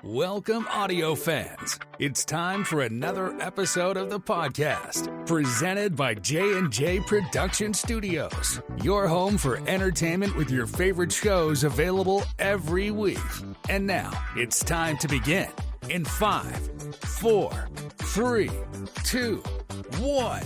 Welcome, audio fans. It's time for another episode of the podcast, presented by J&J Production Studios, your home for entertainment with your favorite shows available every week. And now, it's time to begin in 5, 4, 3, 2, 1.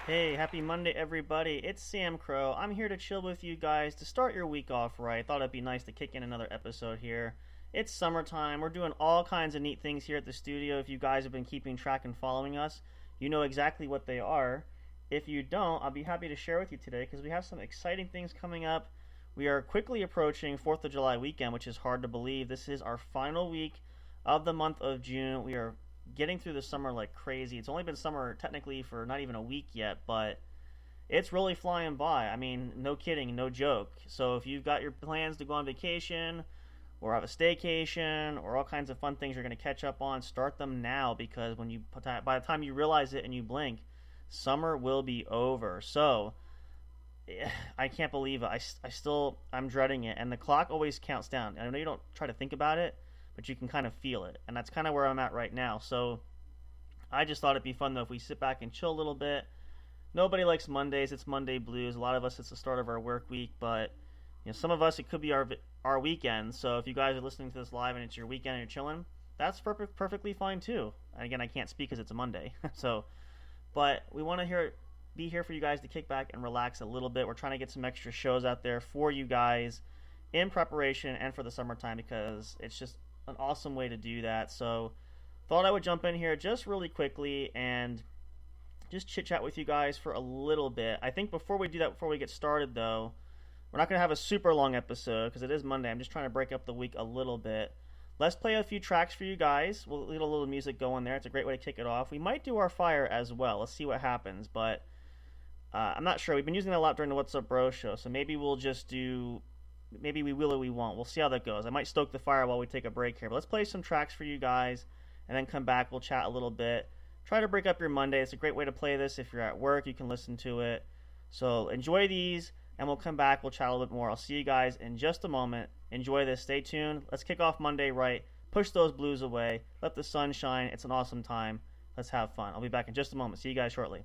Hey, happy Monday, everybody. It's Samcro. I'm here to chill with you guys to start your week off right. Thought it'd be nice to kick in another episode here. It's summertime. We're doing all kinds of neat things here at the studio. If you guys have been keeping track and following us, you know exactly what they are. If you don't, I'll be happy to share with you today because we have some exciting things coming up. We are quickly approaching 4th of July weekend, which is hard to believe. This is our final week of the month of June. We are getting through the summer like crazy. It's only been summer technically for not even a week yet, but it's really flying by. I mean, no kidding, no joke. So if you've got your plans to go on vacation or have a staycation or all kinds of fun things you're going to catch up on, start them now, because by the time you realize it and you blink, summer will be over. So I can't believe it. I'm dreading it, and the clock always counts down. I know you don't try to think about it, but you can kind of feel it, and that's kind of where I'm at right now. So I just thought it'd be fun, though, if we sit back and chill a little bit. Nobody likes Mondays. It's Monday blues. A lot of us, it's the start of our work week, but some of us, it could be our weekend. So if you guys are listening to this live and it's your weekend and you're chilling, that's perfectly fine too. And again, I can't speak because it's a Monday. But we want to be here for you guys to kick back and relax a little bit. We're trying to get some extra shows out there for you guys in preparation and for the summertime, because it's just an awesome way to do that. So thought I would jump in here just really quickly and just chit chat with you guys for a little bit. I think before we get started, though, we're not going to have a super long episode because it is Monday. I'm just trying to break up the week a little bit. Let's play a few tracks for you guys. We'll get a little music going there. It's a great way to kick it off. We might do our fire as well. Let's see what happens, but I'm not sure. We've been using that a lot during the What's Up Bro show, so maybe we'll just do... Maybe we will or we won't. We'll see how that goes. I might stoke the fire while we take a break here. But let's play some tracks for you guys and then come back. We'll chat a little bit. Try to break up your Monday. It's a great way to play this. If you're at work, you can listen to it. So enjoy these, and we'll come back. We'll chat a little bit more. I'll see you guys in just a moment. Enjoy this. Stay tuned. Let's kick off Monday right. Push those blues away. Let the sun shine. It's an awesome time. Let's have fun. I'll be back in just a moment. See you guys shortly.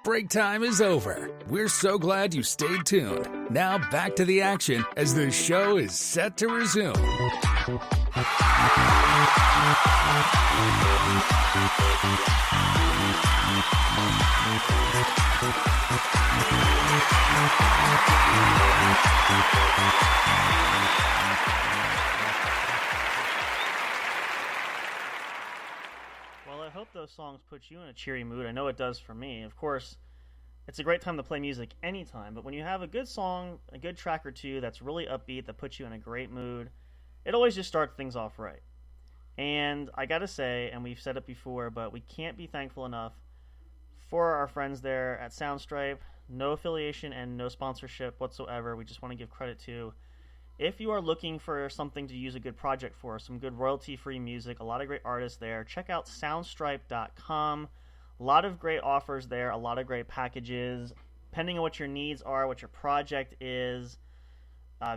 Break time is over. We're so glad you stayed tuned. Now back to the action as the show is set to resume. Well, I hope those songs put you in a cheery mood. I know it does for me. Of course, it's a great time to play music anytime, but when you have a good song, a good track or two that's really upbeat, that puts you in a great mood, it always just starts things off right. And I gotta say, and we've said it before, but we can't be thankful enough for our friends there at Soundstripe. No affiliation and no sponsorship whatsoever. We just want to give credit to. If you are looking for something to use a good project for, some good royalty-free music, a lot of great artists there, check out soundstripe.com. A lot of great offers there, a lot of great packages, depending on what your needs are, what your project is.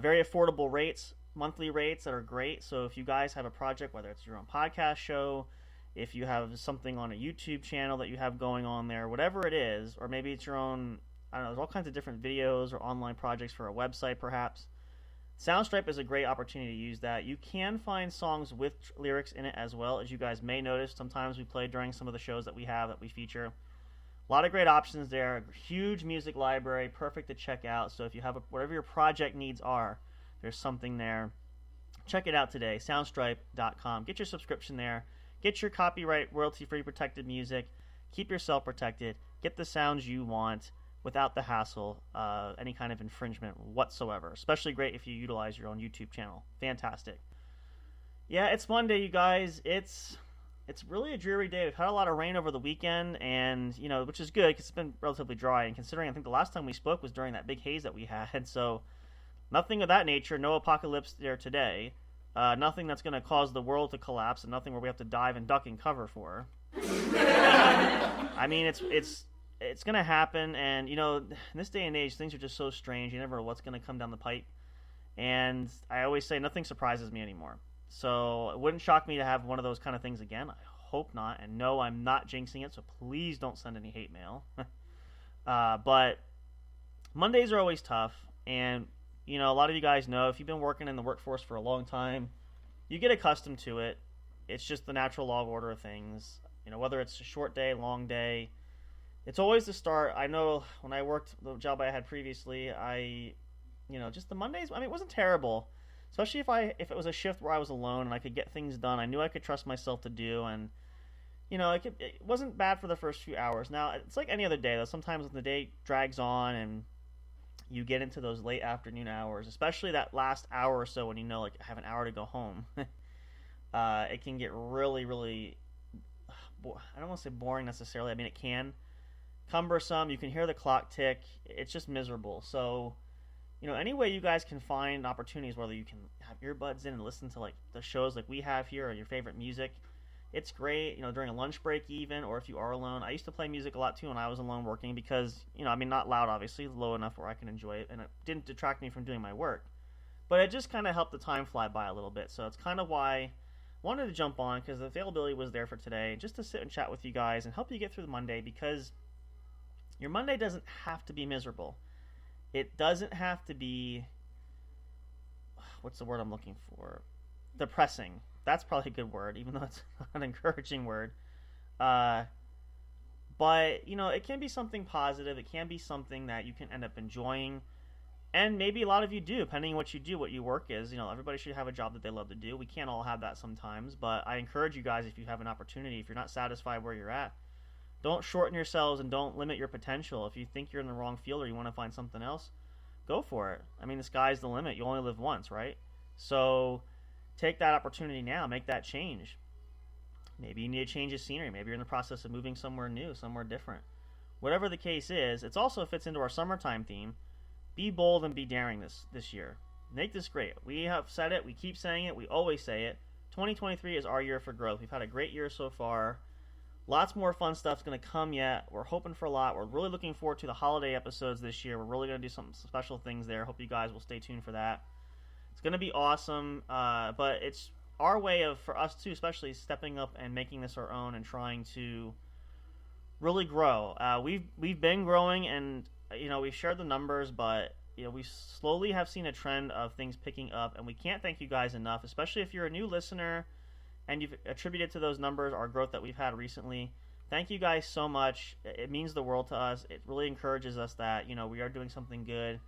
Very affordable rates, monthly rates that are great. So if you guys have a project, whether it's your own podcast show, if you have something on a YouTube channel that you have going on there, whatever it is, or maybe it's your own, I don't know, there's all kinds of different videos or online projects for a website perhaps. Soundstripe is a great opportunity to use that. You can find songs with lyrics in it as well, as you guys may notice. Sometimes we play during some of the shows that we have that we feature. A lot of great options there. A huge music library, perfect to check out. So if you have whatever your project needs are, there's something there. Check it out today, soundstripe.com. Get your subscription there. Get your copyright, royalty-free protected music. Keep yourself protected. Get the sounds you want without the hassle, any kind of infringement whatsoever. Especially great if you utilize your own YouTube channel. Fantastic. Yeah, it's Monday, you guys. It's really a dreary day. We've had a lot of rain over the weekend, and which is good because it's been relatively dry. And considering I think the last time we spoke was during that big haze that we had, so nothing of that nature. No apocalypse there today. Nothing that's going to cause the world to collapse, and nothing where we have to dive and duck and cover for. I mean, it's going to happen, and in this day and age, things are just so strange. You never know what's going to come down the pipe, and I always say nothing surprises me anymore. So it wouldn't shock me to have one of those kind of things again. I hope not, and no, I'm not jinxing it, so please don't send any hate mail. But Mondays are always tough, and a lot of you guys know, if you've been working in the workforce for a long time, you get accustomed to it. It's just the natural law of order of things. Whether it's a short day, long day, it's always the start. I know when I worked the job I had previously, just the Mondays, it wasn't terrible. Especially if it was a shift where I was alone and I could get things done. I knew I could trust myself to do, and it wasn't bad for the first few hours. Now, it's like any other day, though. Sometimes when the day drags on and you get into those late afternoon hours, especially that last hour or so when I have an hour to go home, it can get really, really, I don't want to say boring necessarily. It can. Cumbersome. You can hear the clock tick. It's just miserable. So, any way you guys can find opportunities, whether you can have earbuds in and listen to the shows like we have here or your favorite music, it's great. During a lunch break even, or if you are alone. I used to play music a lot too when I was alone working because, not loud obviously, low enough where I can enjoy it, and it didn't detract me from doing my work. But it just kind of helped the time fly by a little bit. So it's kind of why I wanted to jump on, because the availability was there for today, just to sit and chat with you guys and help you get through the Monday, because your Monday doesn't have to be miserable. It doesn't have to be, what's the word I'm looking for? Depressing. That's probably a good word, even though it's not an encouraging word. But, it can be something positive. It can be something that you can end up enjoying. And maybe a lot of you do, depending on what you do, what your work is. Everybody should have a job that they love to do. We can't all have that sometimes. But I encourage you guys, if you have an opportunity, if you're not satisfied where you're at, don't shorten yourselves and don't limit your potential. If you think you're in the wrong field or you want to find something else, go for it. The sky's the limit. You only live once, right? So take that opportunity now. Make that change. Maybe you need a change of scenery. Maybe you're in the process of moving somewhere new, somewhere different. Whatever the case is, it also fits into our summertime theme. Be bold and be daring this year. Make this great. We have said it. We keep saying it. We always say it. 2023 is our year for growth. We've had a great year so far. Lots more fun stuff's going to come yet. We're hoping for a lot. We're really looking forward to the holiday episodes this year. We're really going to do some special things there. Hope you guys will stay tuned for that. It's going to be awesome, but it's our way of, for us too, especially stepping up and making this our own and trying to really grow. We've been growing, and we've shared the numbers, but we slowly have seen a trend of things picking up, and we can't thank you guys enough, especially if you're a new listener and you've attributed to those numbers our growth that we've had recently. Thank you guys so much. It means the world to us. It really encourages us that we are doing something good.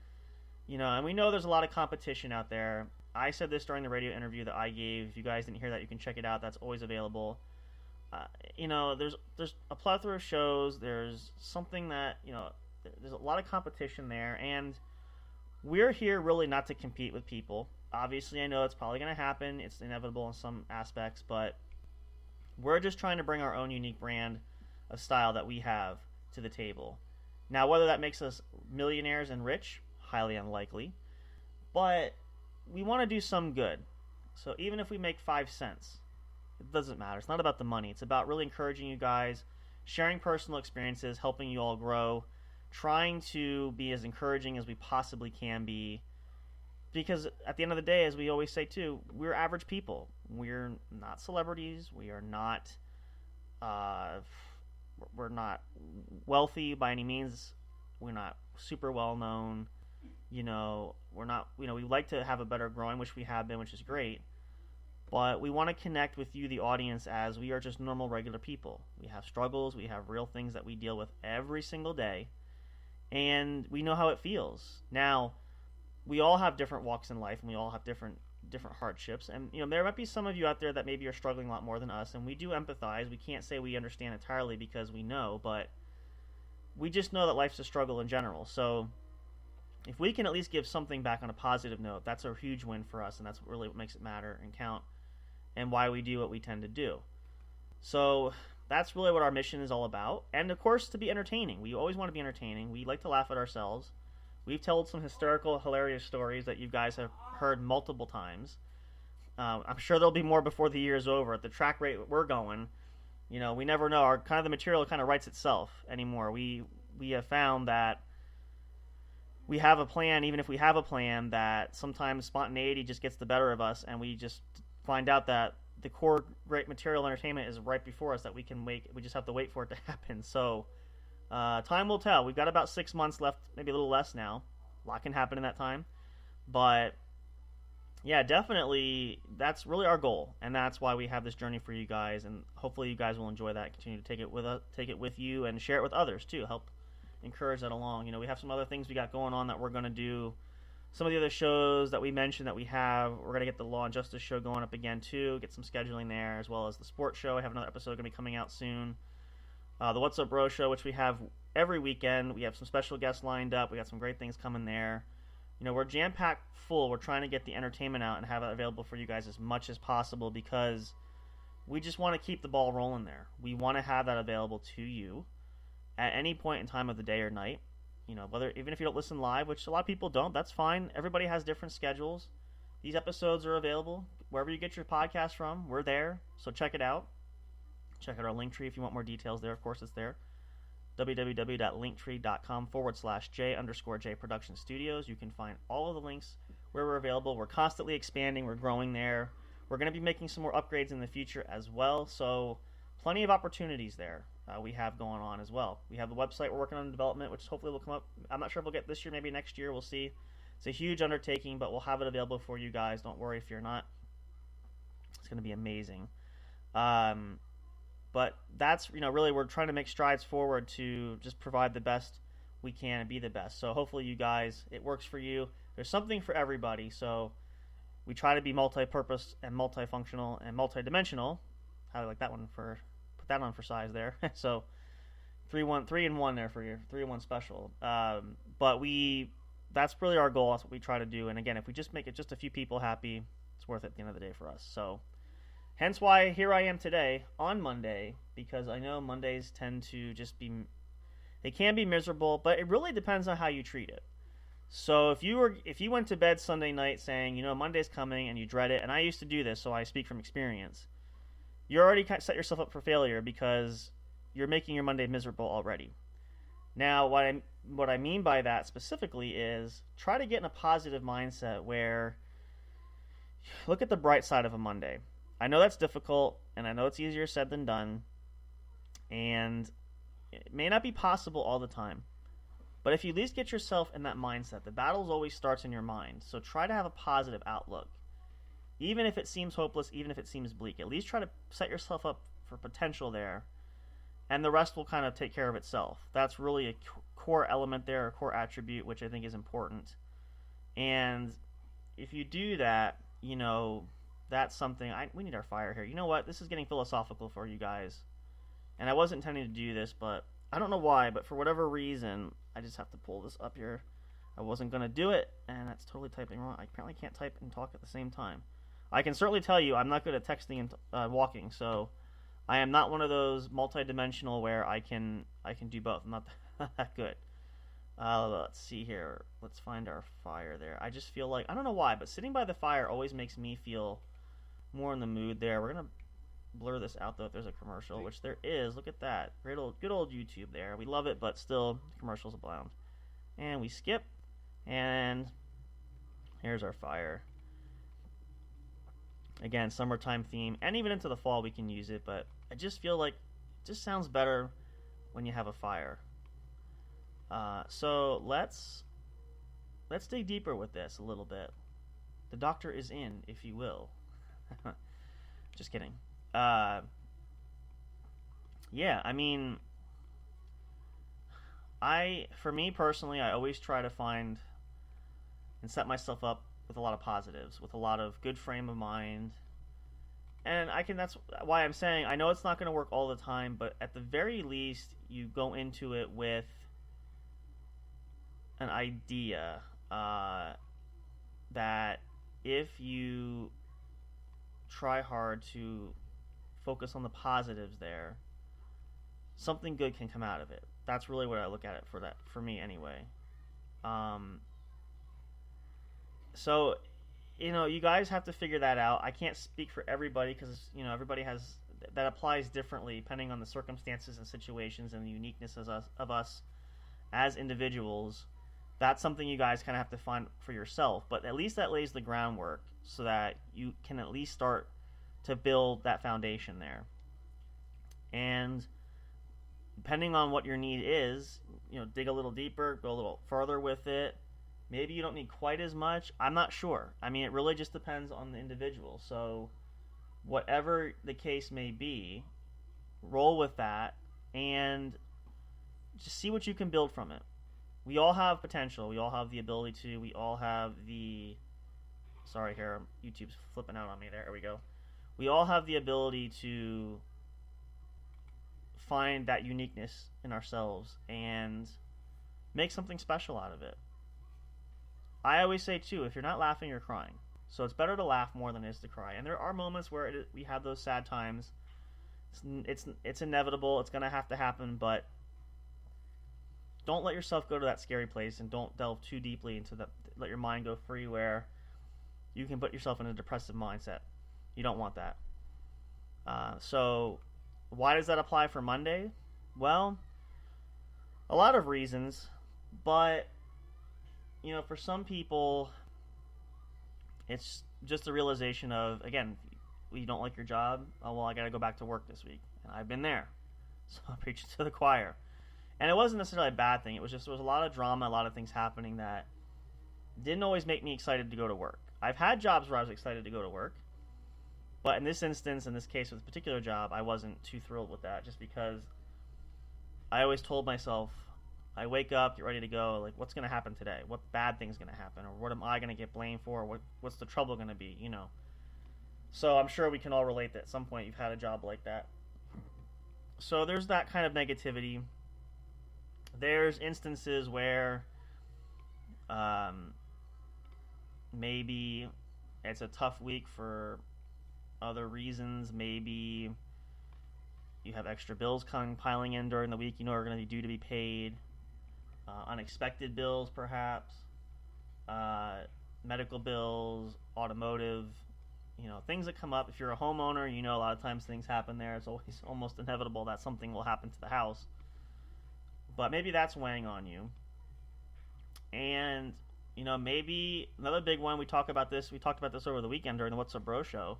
And we know there's a lot of competition out there. I said this during the radio interview that I gave. If you guys didn't hear that, you can check it out. That's always available. There's a plethora of shows. There's something that there's a lot of competition there, and we're here really not to compete with people. Obviously, I know it's probably going to happen. It's inevitable in some aspects, but we're just trying to bring our own unique brand of style that we have to the table. Now, whether that makes us millionaires and rich, highly unlikely, but we want to do some good. So even if we make 5 cents, it doesn't matter. It's not about the money. It's about really encouraging you guys, sharing personal experiences, helping you all grow, trying to be as encouraging as we possibly can be. Because at the end of the day, as we always say too, we're average people. We're not celebrities. We are not we're not wealthy by any means. We're not super well known. We're not, we like to have a better growing, which we have been, which is great. But we want to connect with you, the audience, as we are just normal, regular people. We have struggles. We have real things that we deal with every single day. And we know how it feels. Now, we all have different walks in life, and we all have different hardships. And, there might be some of you out there that maybe are struggling a lot more than us, and we do empathize. We can't say we understand entirely because we know, but we just know that life's a struggle in general. So if we can at least give something back on a positive note, that's a huge win for us, and that's really what makes it matter and count, and why we do what we tend to do. So that's really what our mission is all about. And of course, to be entertaining. We always want to be entertaining. We like to laugh at ourselves. We've told some hysterical, hilarious stories that you guys have heard multiple times. I'm sure there'll be more before the year is over. At the track rate we're going, we never know. Our the material kind of writes itself anymore. We have found that we have a plan, even if we have a plan, that sometimes spontaneity just gets the better of us, and we just find out that the core great material entertainment is right before us that we can make. We just have to wait for it to happen. So time will tell. We've got about 6 months left, maybe a little less now. A lot can happen in that time. But yeah, definitely that's really our goal, and that's why we have this journey for you guys, and hopefully you guys will enjoy that. Continue to take it with you, and share it with others too. Help encourage that along. We have some other things we got going on that we're going to do. Some of the other shows that we mentioned that we have, we're going to get the Law and Justice show going up again too, get some scheduling there, as well as the sports show. I have another episode going to be coming out soon. The What's Up Bro show, which we have every weekend. We have some special guests lined up. We got some great things coming there. We're jam-packed full. We're trying to get the entertainment out and have it available for you guys as much as possible, because we just want to keep the ball rolling there. We want to have that available to you at any point in time of the day or night. Even if you don't listen live, which a lot of people don't, that's fine. Everybody has different schedules. These episodes are available wherever you get your podcast from. We're there, so check it out. Check out our link tree if you want more details there. Of course, it's there. www.linktree.com/J_J Production Studios. You can find all of the links where we're available. We're constantly expanding. We're growing there. We're going to be making some more upgrades in the future as well. So plenty of opportunities there we have going on as well. We have the website we're working on development, which hopefully will come up. I'm not sure if we'll get this year, maybe next year. We'll see. It's a huge undertaking, but we'll have it available for you guys. Don't worry if you're not. It's going to be amazing. But that's, really we're trying to make strides forward to just provide the best we can and be the best. So hopefully you guys, it works for you. There's something for everybody. So we try to be multi-purpose and multifunctional and multidimensional. How do you like that one? Put that on for size there. So 3 in 1 there for your 3-in-1 special. But that's really our goal. That's what we try to do. And again, if we just make it just a few people happy, it's worth it at the end of the day for us. So hence why here I am today on Monday, because I know Mondays tend to just they can be miserable, but it really depends on how you treat it. So if you went to bed Sunday night saying, Monday's coming, and you dread it, and I used to do this, so I speak from experience, you already set yourself up for failure, because you're making your Monday miserable already. Now, what I mean by that specifically is try to get in a positive mindset where look at the bright side of a Monday. I know that's difficult, and I know it's easier said than done, and It may not be possible all the time, but if you at least get yourself in that mindset, the battle always starts in your mind. So try to have a positive outlook. Even if it seems hopeless, even if it seems bleak, at least try to set yourself up for potential there, and the rest will kind of take care of itself. That's really a core element there, a core attribute, which I think is important. And if you do that, that's something. We need our fire here. You know what? This is getting philosophical for you guys. And I wasn't intending to do this, but I don't know why, but for whatever reason, I just have to pull this up here. I wasn't going to do it, and that's totally typing wrong. I apparently can't type and talk at the same time. I can certainly tell you I'm not good at texting and walking, so I am not one of those multi-dimensional where I can do both. I'm not that good. Let's see here. Let's find our fire there. I just feel like, I don't know why, but sitting by the fire always makes me feel more in the mood there. We're going to blur this out, though, if there's a commercial, which there is. Look at that. Good old YouTube there. We love it, but still, commercials abound. And we skip, and here's our fire. Again, summertime theme, and even into the fall we can use it, but I just feel like it just sounds better when you have a fire. So let's dig deeper with this a little bit. The doctor is in, if you will. Just kidding. Yeah, I mean, for me personally, I always try to find and set myself up with a lot of positives, with a lot of good frame of mind. And that's why I'm saying, I know it's not going to work all the time, but at the very least, you go into it with an idea that if you try hard to focus on the positives there, something good can come out of it. That's really what I look at it for me anyway. So, you guys have to figure that out. I can't speak for everybody because, everybody that applies differently depending on the circumstances and situations and the uniqueness of us as individuals. That's something you guys kind of have to find for yourself. But at least that lays the groundwork so that you can at least start to build that foundation there. And depending on what your need is, dig a little deeper, go a little further with it. Maybe you don't need quite as much. I'm not sure. I mean, it really just depends on the individual. So whatever the case may be, roll with that and just see what you can build from it. We all have potential. We all have the ability to. We all have the... Sorry here, YouTube's flipping out on me. There we go. We all have the ability to find that uniqueness in ourselves and make something special out of it. I always say, too, if you're not laughing, you're crying. So it's better to laugh more than it is to cry. And there are moments where we have those sad times. It's inevitable. It's going to have to happen, but don't let yourself go to that scary place and don't delve too deeply into let your mind go free where you can put yourself in a depressive mindset. You don't want that. So why does that apply for Monday? Well, a lot of reasons, but for some people, it's just a realization of, again, you don't like your job. Oh, well, I got to go back to work this week. And I've been there. So I'm preaching to the choir. And it wasn't necessarily a bad thing. It was a lot of drama, a lot of things happening that didn't always make me excited to go to work. I've had jobs where I was excited to go to work. But in this instance, in this case with a particular job, I wasn't too thrilled with that just because I always told myself, I wake up, get ready to go, like, what's going to happen today? What bad thing's going to happen? Or what am I going to get blamed for? What's the trouble going to be, So I'm sure we can all relate that at some point you've had a job like that. So there's that kind of negativity. There's instances where maybe it's a tough week for other reasons. Maybe you have extra bills piling in during the week are going to be due to be paid. Unexpected bills, perhaps. Medical bills, automotive, things that come up. If you're a homeowner, a lot of times things happen there. It's always almost inevitable that something will happen to the house. But maybe that's weighing on you. And, maybe another big one, we talked about this over the weekend during the What's Up Bro show.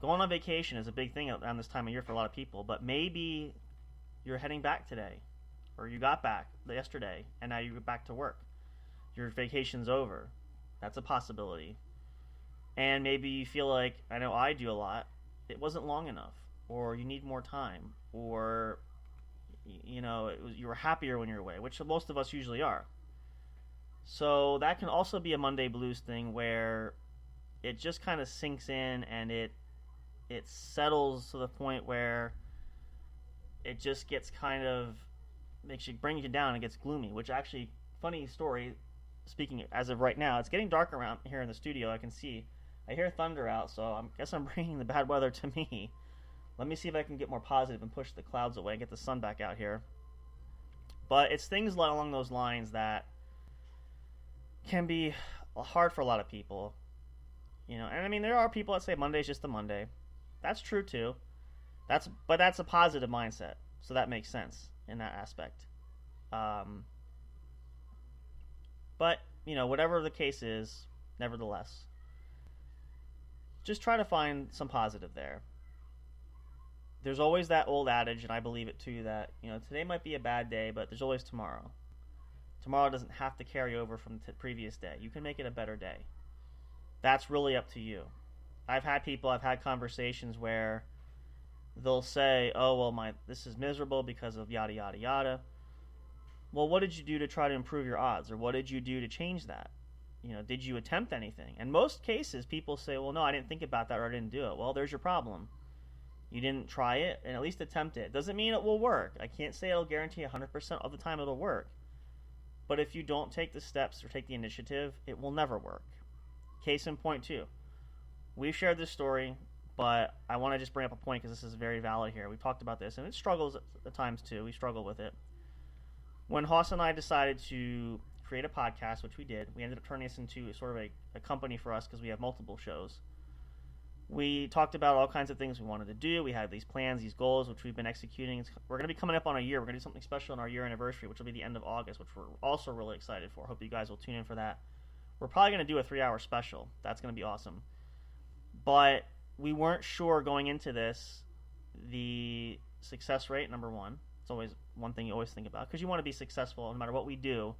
Going on vacation is a big thing around this time of year for a lot of people. But maybe, you're heading back today, or you got back yesterday, and now you're back to work. Your vacation's over. That's a possibility. And maybe you feel like, I know I do a lot, it wasn't long enough, or you need more time, or you were happier when you're away, which most of us usually are. So that can also be a Monday blues thing where it just kind of sinks in and it settles to the point where it just gets kind of brings you down and gets gloomy, which actually, funny story, speaking as of right now, it's getting dark around here in the studio. I hear thunder out, so I guess I'm bringing the bad weather to me. Let me see if I can get more positive and push the clouds away, get the sun back out here. But it's things along those lines that can be hard for a lot of people. And I mean, there are people that say Monday's just a Monday. That's true too. But that's a positive mindset, so that makes sense in that aspect. But whatever the case is, nevertheless, just try to find some positive there. There's always that old adage, and I believe it too, that today might be a bad day, but there's always tomorrow. Tomorrow doesn't have to carry over from the previous day. You can make it a better day. That's really up to you. I've had conversations where they'll say, oh, well, this is miserable because of yada, yada, yada. Well, what did you do to try to improve your odds? Or what did you do to change that? Did you attempt anything? In most cases, people say, well, no, I didn't think about that or I didn't do it. Well, there's your problem. You didn't try it and at least attempt it. Doesn't mean it will work. I can't say it'll guarantee 100% of the time it'll work. But if you don't take the steps or take the initiative, it will never work. Case in point, too. We've shared this story, but I want to just bring up a point because this is very valid here. We've talked about this, and it struggles at times, too. We struggle with it. When Hoss and I decided to create a podcast, which we did, we ended up turning this into sort of a company for us because we have multiple shows. We talked about all kinds of things we wanted to do. We had these plans, these goals, which we've been executing. We're going to be coming up on a year. We're going to do something special on our year anniversary, which will be the end of August, which we're also really excited for. Hope you guys will tune in for that. We're probably going to do a 3-hour special. That's going to be awesome. But we weren't sure going into this the success rate, number one. It's always one thing you always think about because you want to be successful no matter what we do.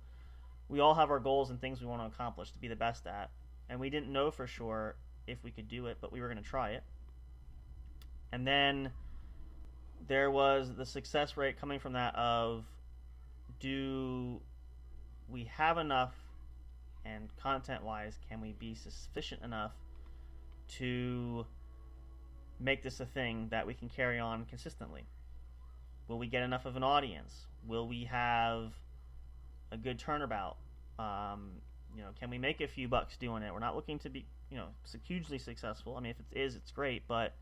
We all have our goals and things we want to accomplish to be the best at. And we didn't know for sure if we could do it, but we were going to try it. And then there was the success rate coming from that of, do we have enough, and content-wise, can we be sufficient enough to make this a thing that we can carry on consistently? Will we get enough of an audience? Will we have a good turnabout? Can we make a few bucks doing it? We're not looking to be hugely successful. I mean, if it is, it's great, but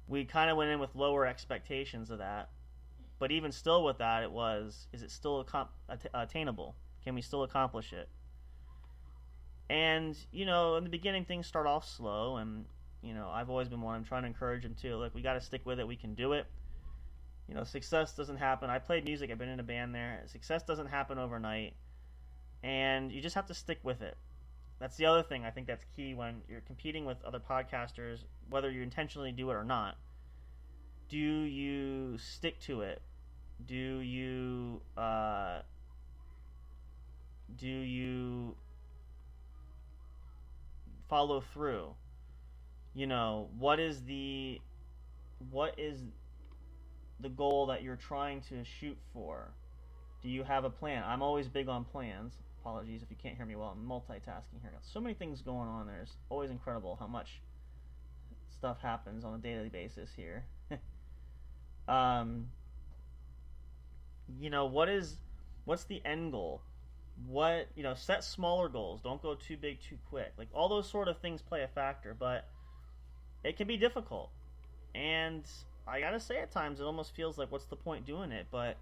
we kind of went in with lower expectations of that. But even still with that, is it still attainable? Can we still accomplish it? And, in the beginning, things start off slow, and, I've always been one. I'm trying to encourage them too. Look, we got to stick with it. We can do it. Success doesn't happen. I played music. I've been in a band there. Success doesn't happen overnight, and you just have to stick with it. That's the other thing I think that's key when you're competing with other podcasters, whether you intentionally do it or not. Do you stick to it? Do you follow through? What is the goal that you're trying to shoot for? Do you have a plan? I'm always big on plans. Apologies if you can't hear me well. I'm multitasking here. Got so many things going on. There's always incredible how much stuff happens on a daily basis here. What's the end goal? Set smaller goals. Don't go too big too quick. Like, all those sort of things play a factor, but it can be difficult. And I gotta say, at times it almost feels like, what's the point doing it? But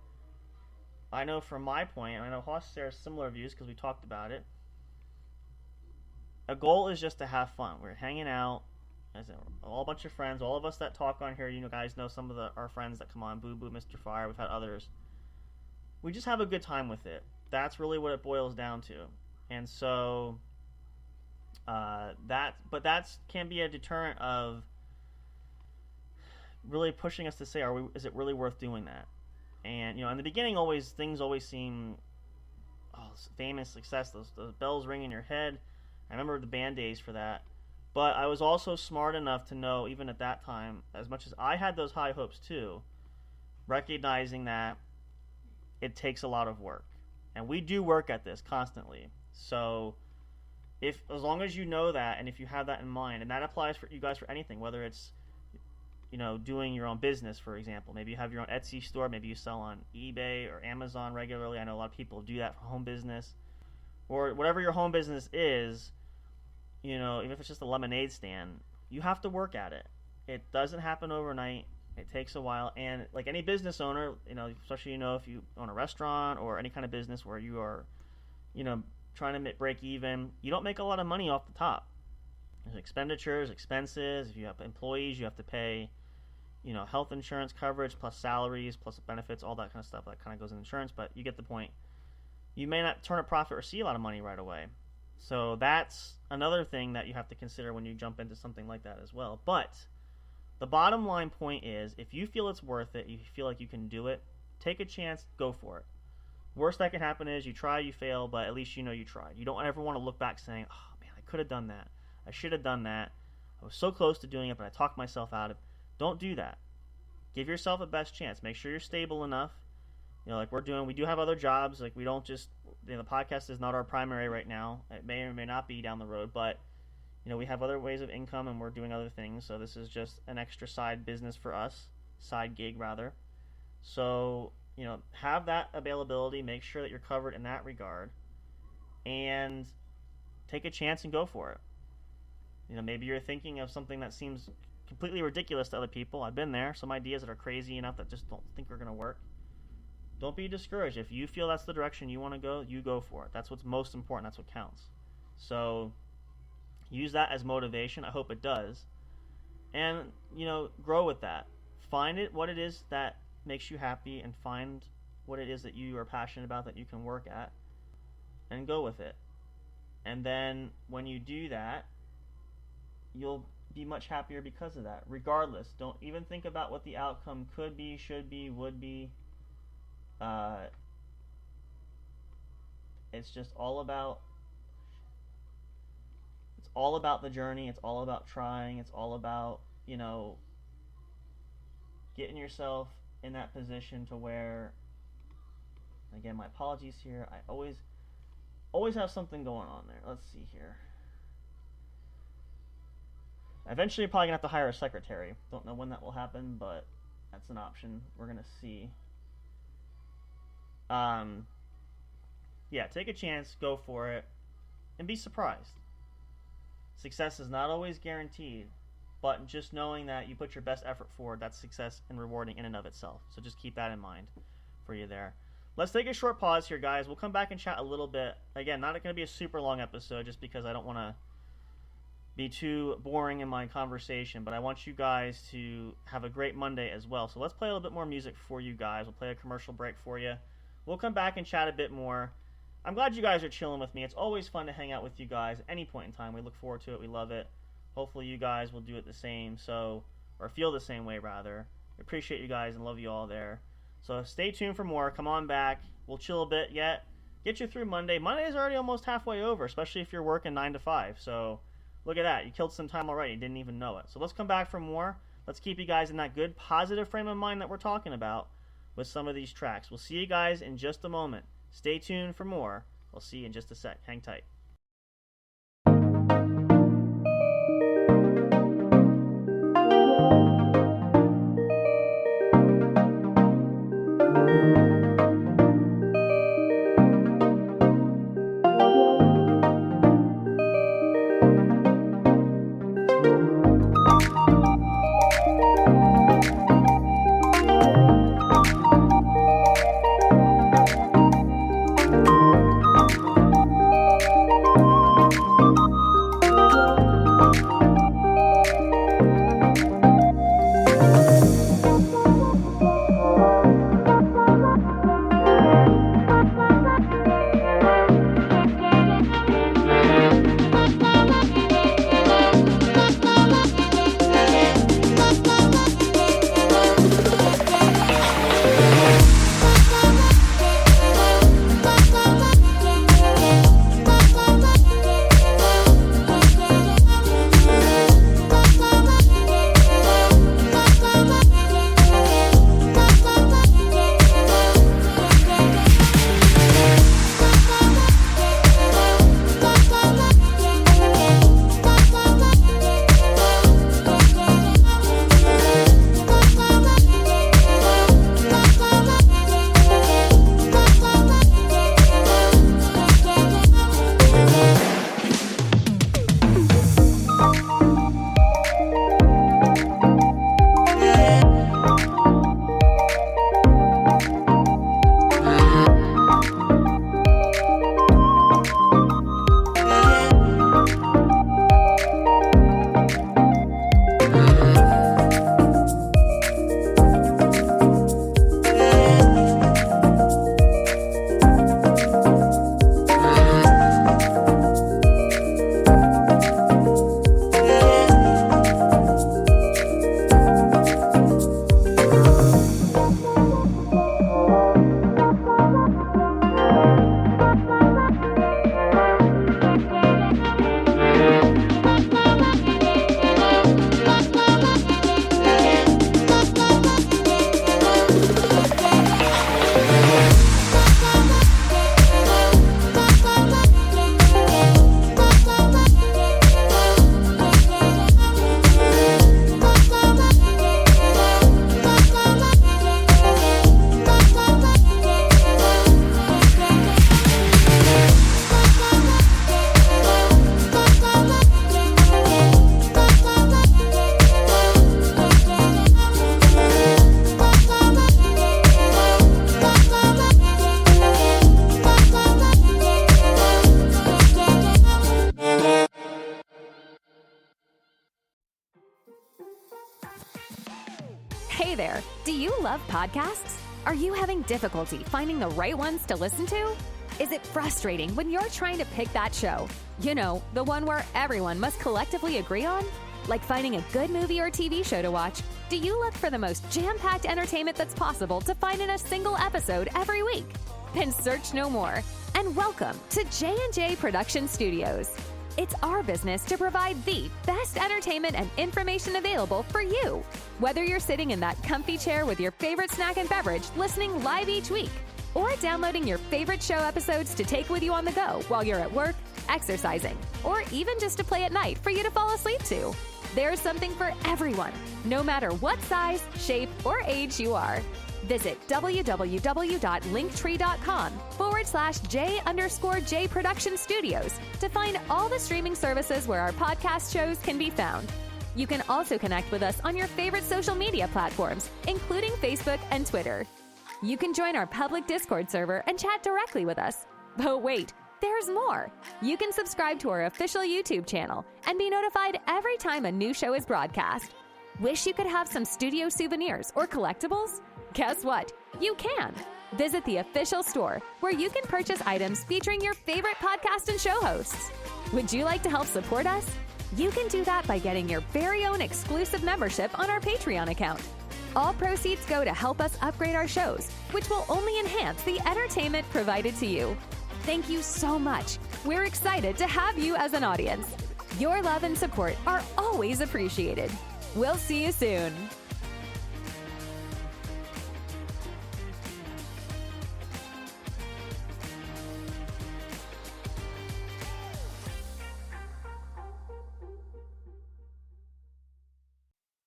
I know from my point, and I know Hoss shares similar views because we talked about it, a goal is just to have fun. We're hanging out as a bunch of friends. All of us that talk on here, guys know some of our friends that come on, Boo Boo, Mr. Fire. We've had others. We just have a good time with it. That's really what it boils down to. And so that can be a deterrent of really pushing us to say, is it really worth doing that? And, in the beginning, things always seem, famous success, those bells ring in your head. I remember the band days for that. But I was also smart enough to know, even at that time, as much as I had those high hopes too, recognizing that it takes a lot of work. And we do work at this constantly. So as long as you know that, and if you have that in mind, and that applies for you guys for anything, whether it's doing your own business, for example. Maybe you have your own Etsy store. Maybe you sell on eBay or Amazon regularly. I know a lot of people do that for home business. Or whatever your home business is, even if it's just a lemonade stand, you have to work at it. It doesn't happen overnight. It takes a while. And like any business owner, especially, if you own a restaurant or any kind of business where you are, trying to break even, you don't make a lot of money off the top. There's expenditures, expenses. If you have employees, you have to pay, health insurance coverage, plus salaries, plus benefits, all that kind of stuff. That kind of goes in insurance, but you get the point. You may not turn a profit or see a lot of money right away. So that's another thing that you have to consider when you jump into something like that as well. But the bottom line point is, if you feel it's worth it, you feel like you can do it, take a chance, go for it. Worst that can happen is you try, you fail, but at least you tried. You don't ever want to look back saying, oh man, I could have done that. I should have done that. I was so close to doing it, but I talked myself out of it. Don't do that. Give yourself a best chance. Make sure you're stable enough. Like we're doing, we do have other jobs. Like we don't just, the podcast is not our primary right now. It may or may not be down the road, but we have other ways of income and we're doing other things. So this is just an extra side business for us, side gig rather. So, have that availability. Make sure that you're covered in that regard, and take a chance and go for it. Maybe you're thinking of something that seems completely ridiculous to other people. I've been there. Some ideas that are crazy enough that just don't think are going to work. Don't be discouraged. If you feel that's the direction you want to go, you go for it. That's what's most important. That's what counts. So use that as motivation. I hope it does. And, grow with that. Find what it is that makes you happy, and find what it is that you are passionate about that you can work at, and go with it. And then when you do that, you'll be much happier because of that. Regardless, don't even think about what the outcome could be, should be, would be. It's just all about the journey. It's all about trying. It's all about, getting yourself in that position to where, again, my apologies here, I always have something going on there. Let's see here. Eventually, you're probably going to have to hire a secretary. Don't know when that will happen, but that's an option. We're going to see. Yeah, take a chance, go for it, and be surprised. Success is not always guaranteed, but just knowing that you put your best effort forward, that's success and rewarding in and of itself. So just keep that in mind for you there. Let's take a short pause here, guys. We'll come back and chat a little bit. Again, not going to be a super long episode just because I don't want to be too boring in my conversation, but I want you guys to have a great Monday as well. So let's play a little bit more music for you guys. We'll play a commercial break for you. We'll come back and chat a bit more. I'm glad you guys are chilling with me. It's always fun to hang out with you guys at any point in time. We look forward to it. We love it. Hopefully you guys will do it the same, or feel the same way rather. I appreciate you guys and love you all there. So stay tuned for more. Come on back. We'll chill a bit yet. Get you through Monday. Monday is already almost halfway over, especially if you're working 9 to 5. So look at that. You killed some time already. You didn't even know it. So let's come back for more. Let's keep you guys in that good, positive frame of mind that we're talking about with some of these tracks. We'll see you guys in just a moment. Stay tuned for more. We'll see you in just a sec. Hang tight. there. Do you love podcasts? Are you having difficulty finding the right ones to listen to? Is it frustrating when you're trying to pick that show? You know, the one where everyone must collectively agree on? Like finding a good movie or TV show to watch, do you look for the most jam-packed entertainment that's possible to find in a single episode every week? Then search no more, and welcome to J&J Production Studios. It's our business to provide the best entertainment and information available for you. Whether you're sitting in that comfy chair with your favorite snack and beverage listening live each week, or downloading your favorite show episodes to take with you on the go while you're at work, exercising, or even just to play at night for you to fall asleep to. There's something for everyone, no matter what size, shape, or age you are. Visit www.linktree.com/J_J Production Studios to find all the streaming services where our podcast shows can be found. You can also connect with us on your favorite social media platforms, including Facebook and Twitter. You can join our public Discord server and chat directly with us. But wait, there's more. You can subscribe to our official YouTube channel and be notified every time a new show is broadcast. Wish you could have some studio souvenirs or collectibles? Guess what? You can. Visit the official store where you can purchase items featuring your favorite podcast and show hosts. Would you like to help support us? You can do that by getting your very own exclusive membership on our Patreon account. All proceeds go to help us upgrade our shows, which will only enhance the entertainment provided to you. Thank you so much. We're excited to have you as an audience. Your love and support are always appreciated. We'll see you soon.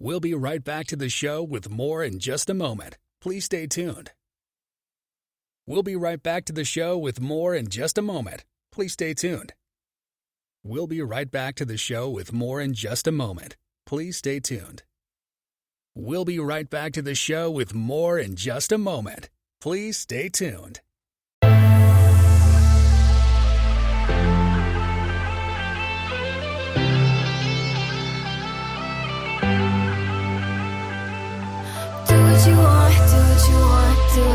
We'll be right back to the show with more in just a moment. Please stay tuned. We'll be right back to the show with more in just a moment. Please stay tuned. We'll be right back to the show with more in just a moment. Please stay tuned. We'll be right back to the show with more in just a moment. Please stay tuned. Do it. Do what you want, do it.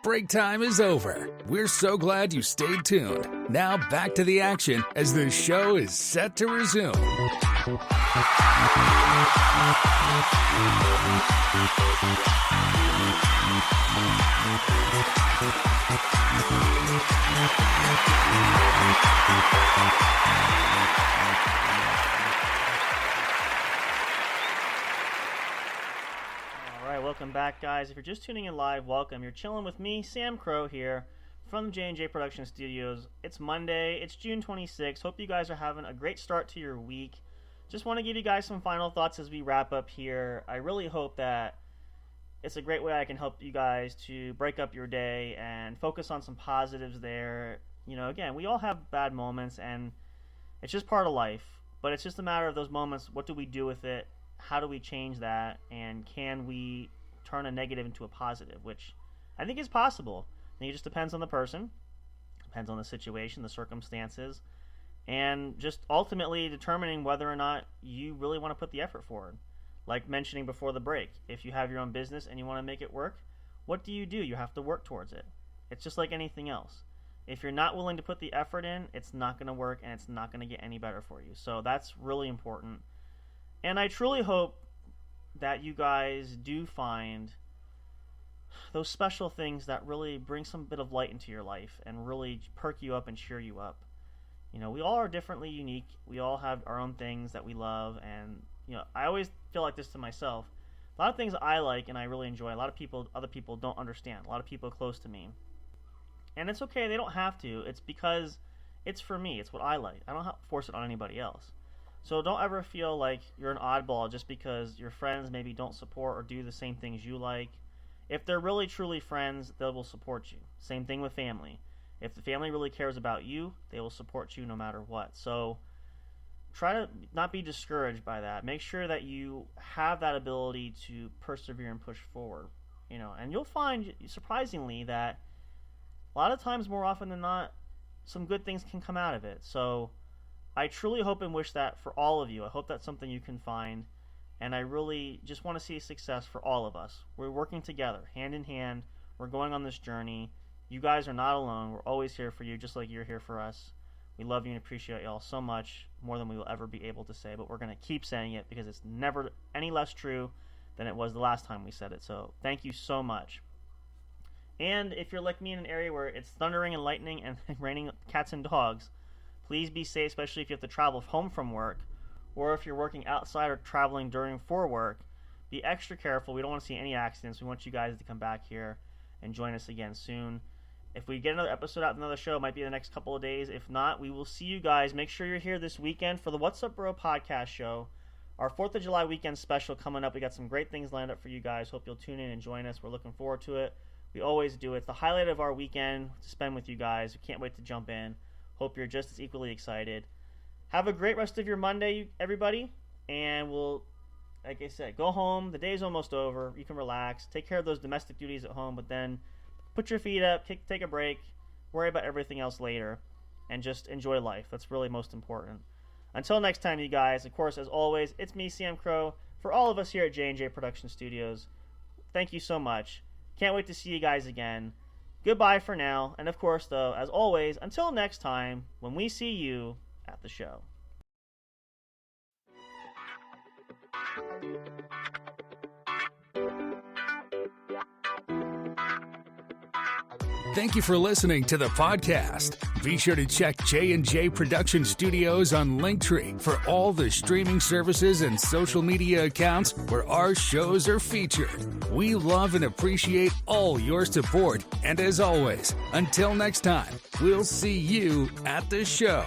Break time is over. We're so glad you stayed tuned. Now back to the action as the show is set to resume. welcome back, guys. If you're just tuning in live, welcome. You're chilling with me, Samcro, here from J&J Production Studios. It's Monday. It's June 26th. Hope you guys are having a great start to your week. Just want to give you guys some final thoughts as we wrap up here. I really hope that it's a great way I can help you guys to break up your day and focus on some positives there. You know, again, we all have bad moments, and it's just part of life. But it's just a matter of those moments. What do we do with it? How do we change that? And can we turn a negative into a positive? Which I think is possible. I think it just depends on the person. Depends on the situation, the circumstances. And just ultimately determining whether or not you really want to put the effort forward. Like mentioning before the break, if you have your own business and you want to make it work, what do? You have to work towards it. It's just like anything else. If you're not willing to put the effort in, it's not going to work and it's not going to get any better for you. So that's really important. And I truly hope that you guys do find those special things that really bring some bit of light into your life and really perk you up and cheer you up. You know, we all are differently unique. We all have our own things that we love, and you know, I always feel like this to myself. A lot of things I like and I really enjoy, a lot of other people don't understand. A lot of people close to me. And it's okay, they don't have to. It's because it's for me. It's what I like. I don't have to force it on anybody else. So don't ever feel like you're an oddball just because your friends maybe don't support or do the same things you like. If they're really truly friends, they will support you. Same thing with family. If the family really cares about you, they will support you no matter what. So try to not be discouraged by that. Make sure that you have that ability to persevere and push forward. You know, and you'll find, surprisingly, that a lot of times, more often than not, some good things can come out of it. So I truly hope and wish that for all of you. I hope that's something you can find. And I really just want to see success for all of us. We're working together, hand in hand. We're going on this journey. You guys are not alone. We're always here for you, just like you're here for us. We love you and appreciate y'all so much, more than we will ever be able to say. But we're going to keep saying it because it's never any less true than it was the last time we said it. So thank you so much. And if you're like me in an area where it's thundering and lightning and raining cats and dogs, please be safe, especially if you have to travel home from work, or if you're working outside or traveling for work. Be extra careful. We don't want to see any accidents. We want you guys to come back here and join us again soon. If we get another episode out, another show, it might be the next couple of days. If not, we will see you guys. Make sure you're here this weekend for the What's Up Bro podcast show. Our 4th of July weekend special coming up. We got some great things lined up for you guys. Hope you'll tune in and join us. We're looking forward to it. We always do. It's the highlight of our weekend to spend with you guys. We can't wait to jump in. Hope you're just as equally excited. Have a great rest of your Monday, everybody. And we'll, like I said, go home. The day's almost over. You can relax. Take care of those domestic duties at home, but then put your feet up, take a break, worry about everything else later, and just enjoy life. That's really most important. Until next time, you guys, of course, as always, it's me, Sam Crow, for all of us here at J&J Production Studios. Thank you so much. Can't wait to see you guys again. Goodbye for now. And of course, though, as always, until next time, when we see you at the show. Thank you for listening to the podcast. Be sure to check J&J Production Studios on Linktree for all the streaming services and social media accounts where our shows are featured. We love and appreciate all your support. And as always, until next time, we'll see you at the show.